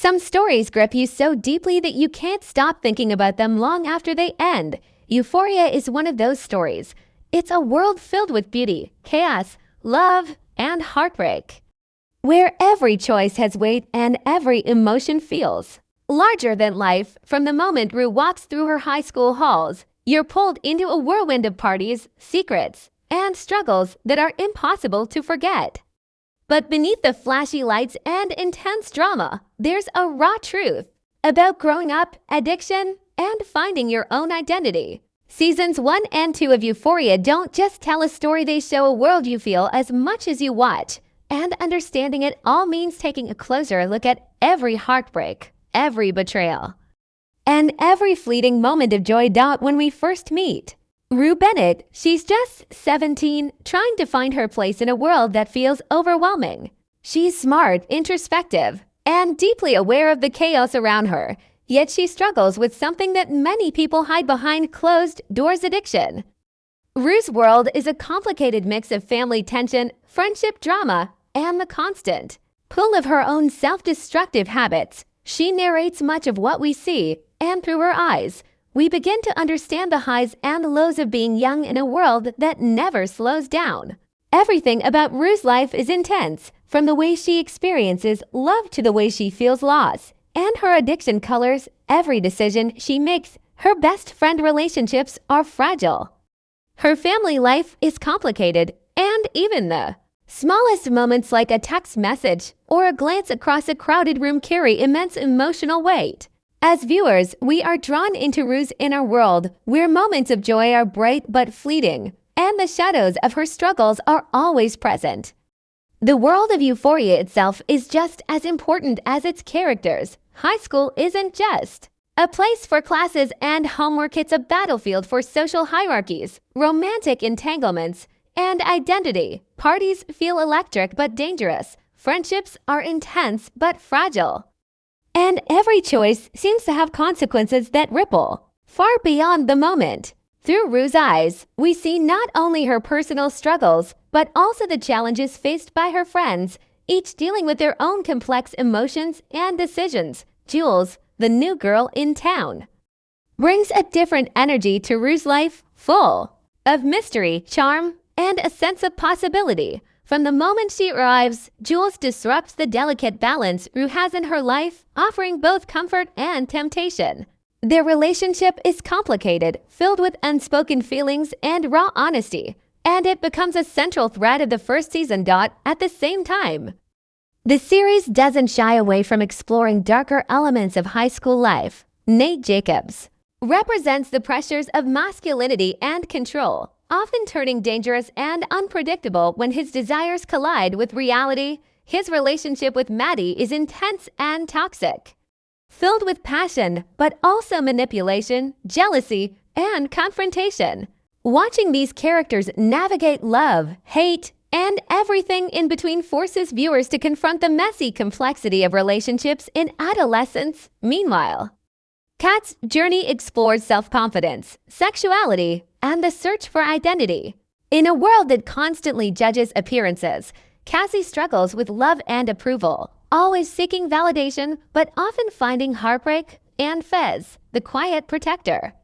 Some stories grip you so deeply that you can't stop thinking about them long after they end. Euphoria is one of those stories. It's a world filled with beauty, chaos, love, and heartbreak, where every choice has weight and every emotion feels larger than life. From the moment Rue walks through her high school halls, you're pulled into a whirlwind of parties, secrets, and struggles that are impossible to forget. But beneath the flashy lights and intense drama, there's a raw truth about growing up, addiction, and finding your own identity. Seasons 1 and 2 of Euphoria don't just tell a story, they show a world you feel as much as you watch. And understanding it all means taking a closer look at every heartbreak, every betrayal, and every fleeting moment of joy. When we first meet Rue Bennett, she's just 17, trying to find her place in a world that feels overwhelming. She's smart, introspective, and deeply aware of the chaos around her, yet she struggles with something that many people hide behind closed doors: addiction. Rue's world is a complicated mix of family tension, friendship drama, and the constant pull of her own self-destructive habits. She narrates much of what we see, and through her eyes, we begin to understand the highs and lows of being young in a world that never slows down. Everything about Rue's life is intense, from the way she experiences love to the way she feels loss, and her addiction colors every decision she makes. Her best friend relationships are fragile. Her family life is complicated, and even the smallest moments like a text message or a glance across a crowded room carry immense emotional weight. As viewers, we are drawn into Rue's inner world, where moments of joy are bright but fleeting, and the shadows of her struggles are always present. The world of Euphoria itself is just as important as its characters. High school isn't just a place for classes and homework, it's a battlefield for social hierarchies, romantic entanglements, and identity. Parties feel electric but dangerous. Friendships are intense but fragile. And every choice seems to have consequences that ripple far beyond the moment. Through Rue's eyes, we see not only her personal struggles, but also the challenges faced by her friends, each dealing with their own complex emotions and decisions. Jules, the new girl in town, brings a different energy to Rue's life, full of mystery, charm, and a sense of possibility. From the moment she arrives, Jules disrupts the delicate balance Rue has in her life, offering both comfort and temptation. Their relationship is complicated, filled with unspoken feelings and raw honesty, and it becomes a central thread of the first season. At the same time, the series doesn't shy away from exploring darker elements of high school life. Nate Jacobs represents the pressures of masculinity and control, often turning dangerous and unpredictable when his desires collide with reality. His relationship with Maddy is intense and toxic, filled with passion, but also manipulation, jealousy, and confrontation. Watching these characters navigate love, hate, and everything in between forces viewers to confront the messy complexity of relationships in adolescence. Meanwhile, Kat's journey explores self-confidence, sexuality, and the search for identity. In a world that constantly judges appearances, Cassie struggles with love and approval, always seeking validation but often finding heartbreak. And Fez, the quiet protector,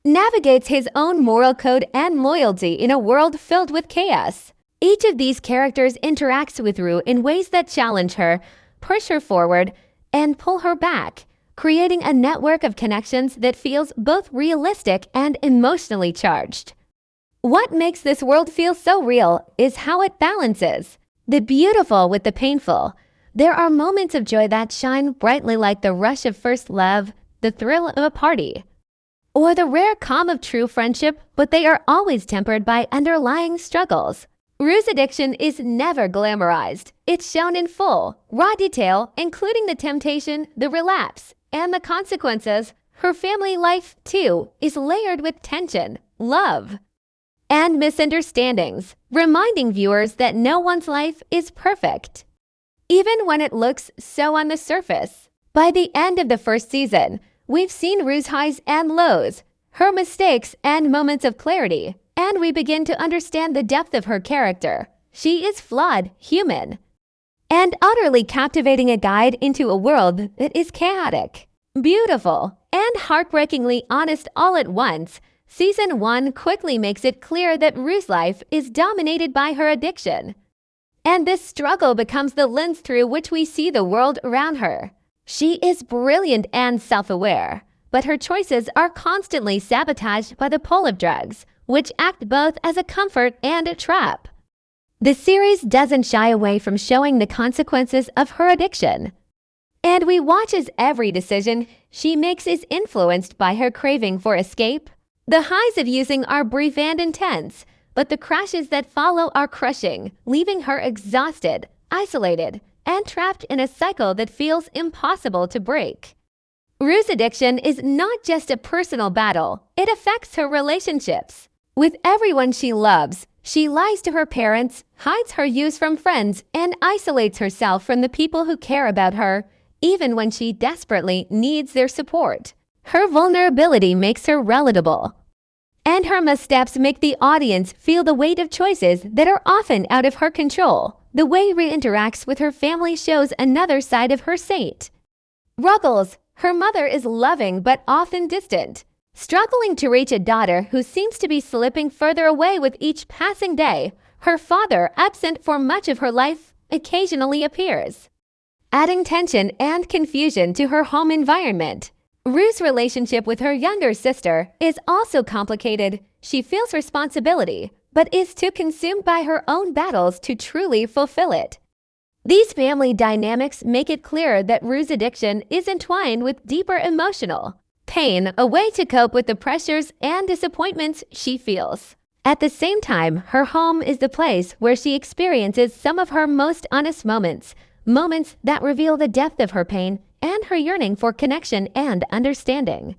navigates his own moral code and loyalty in a world filled with chaos. Each of these characters interacts with Rue in ways that challenge her, push her forward, and pull her back, creating a network of connections that feels both realistic and emotionally charged. What makes this world feel so real is how it balances the beautiful with the painful. There are moments of joy that shine brightly, like the rush of first love, the thrill of a party, or the rare calm of true friendship, but they are always tempered by underlying struggles. Rue's addiction is never glamorized. It's shown in full, raw detail, including the temptation, the relapse, and the consequences. Her family life, too, is layered with tension, love, and misunderstandings, reminding viewers that no one's life is perfect, even when it looks so on the surface. By the end of the first season, we've seen Rue's highs and lows, her mistakes and moments of clarity, and we begin to understand the depth of her character. She is flawed, human, and utterly captivating a guide into a world that is chaotic, beautiful, and heartbreakingly honest all at once. Season 1 quickly makes it clear that Rue's life is dominated by her addiction. And this struggle becomes the lens through which we see the world around her. She is brilliant and self-aware, but her choices are constantly sabotaged by the pull of drugs, which act both as a comfort and a trap. The series doesn't shy away from showing the consequences of her addiction. And we watch as every decision she makes is influenced by her craving for escape. The highs of using are brief and intense, but the crashes that follow are crushing, leaving her exhausted, isolated, and trapped in a cycle that feels impossible to break. Rue's addiction is not just a personal battle, it affects her relationships. With everyone she loves, she lies to her parents, hides her use from friends, and isolates herself from the people who care about her, even when she desperately needs their support. Her vulnerability makes her relatable, and her missteps make the audience feel the weight of choices that are often out of her control. The way Rue interacts with her family shows another side of her saint. Ruggles, her mother, is loving but often distant, struggling to reach a daughter who seems to be slipping further away with each passing day. Her father, absent for much of her life, occasionally appears, adding tension and confusion to her home environment. Rue's relationship with her younger sister is also complicated. She feels responsibility, but is too consumed by her own battles to truly fulfill it. These family dynamics make it clear that Rue's addiction is entwined with deeper emotional pain, a way to cope with the pressures and disappointments she feels. At the same time, her home is the place where she experiences some of her most honest moments that reveal the depth of her pain and her yearning for connection and understanding.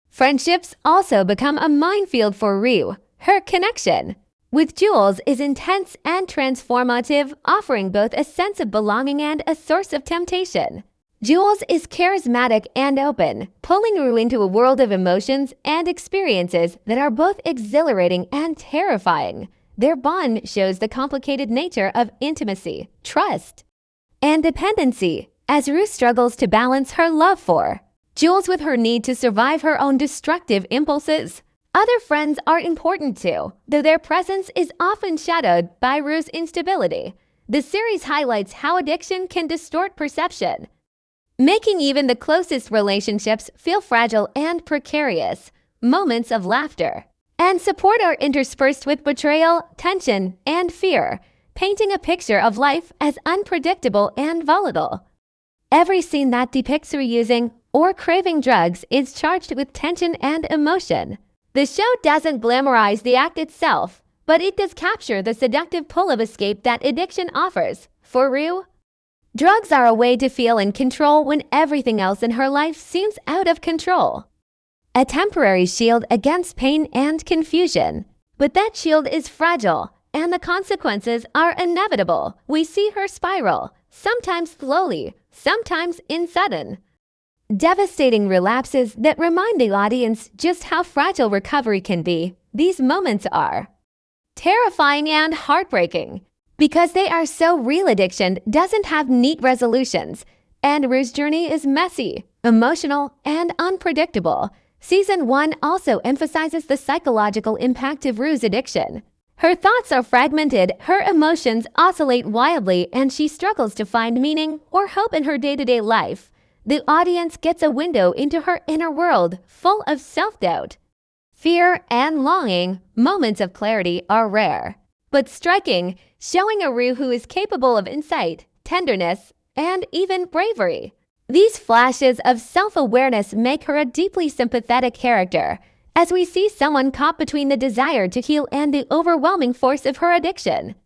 Friendships also become a minefield for Rue. Her connection with Jules is intense and transformative, offering both a sense of belonging and a source of temptation. Jules is charismatic and open, pulling Rue into a world of emotions and experiences that are both exhilarating and terrifying. Their bond shows the complicated nature of intimacy, trust, and dependency, as Rue struggles to balance her love for Jules with her need to survive her own destructive impulses. Other friends are important too, though their presence is often shadowed by Rue's instability. The series highlights how addiction can distort perception, making even the closest relationships feel fragile and precarious. Moments of laughter and support are interspersed with betrayal, tension, and fear, painting a picture of life as unpredictable and volatile. Every scene that depicts Rue using or craving drugs is charged with tension and emotion. The show doesn't glamorize the act itself, but it does capture the seductive pull of escape that addiction offers. For Rue, drugs are a way to feel in control when everything else in her life seems out of control. A temporary shield against pain and confusion. But that shield is fragile, and the consequences are inevitable. We see her spiral, sometimes slowly, sometimes in sudden, devastating relapses that remind the audience just how fragile recovery can be. These moments are terrifying and heartbreaking because they are so real. Addiction doesn't have neat resolutions, and Rue's journey is messy, emotional, and unpredictable. Season 1 also emphasizes the psychological impact of Rue's addiction. Her thoughts are fragmented, her emotions oscillate wildly, and she struggles to find meaning or hope in her day-to-day life. The audience gets a window into her inner world, full of self-doubt, fear, and longing. Moments of clarity are rare, but striking, showing a Rue who is capable of insight, tenderness, and even bravery. These flashes of self-awareness make her a deeply sympathetic character, as we see someone caught between the desire to heal and the overwhelming force of her addiction.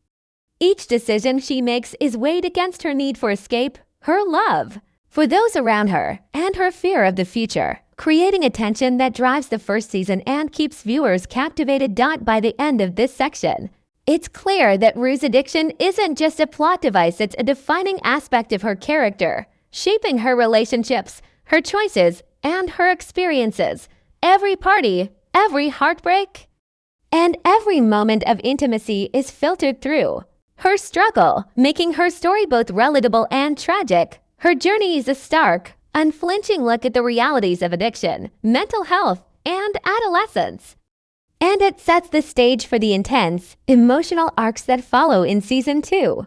Each decision she makes is weighed against her need for escape, her love for those around her, and her fear of the future, creating a tension that drives the first season and keeps viewers captivated. By the end of this section, it's clear that Rue's addiction isn't just a plot device, it's a defining aspect of her character, shaping her relationships, her choices, and her experiences. Every party, every heartbreak, and every moment of intimacy is filtered through her struggle, making her story both relatable and tragic. Her journey is a stark, unflinching look at the realities of addiction, mental health, and adolescence. And it sets the stage for the intense, emotional arcs that follow in season 2.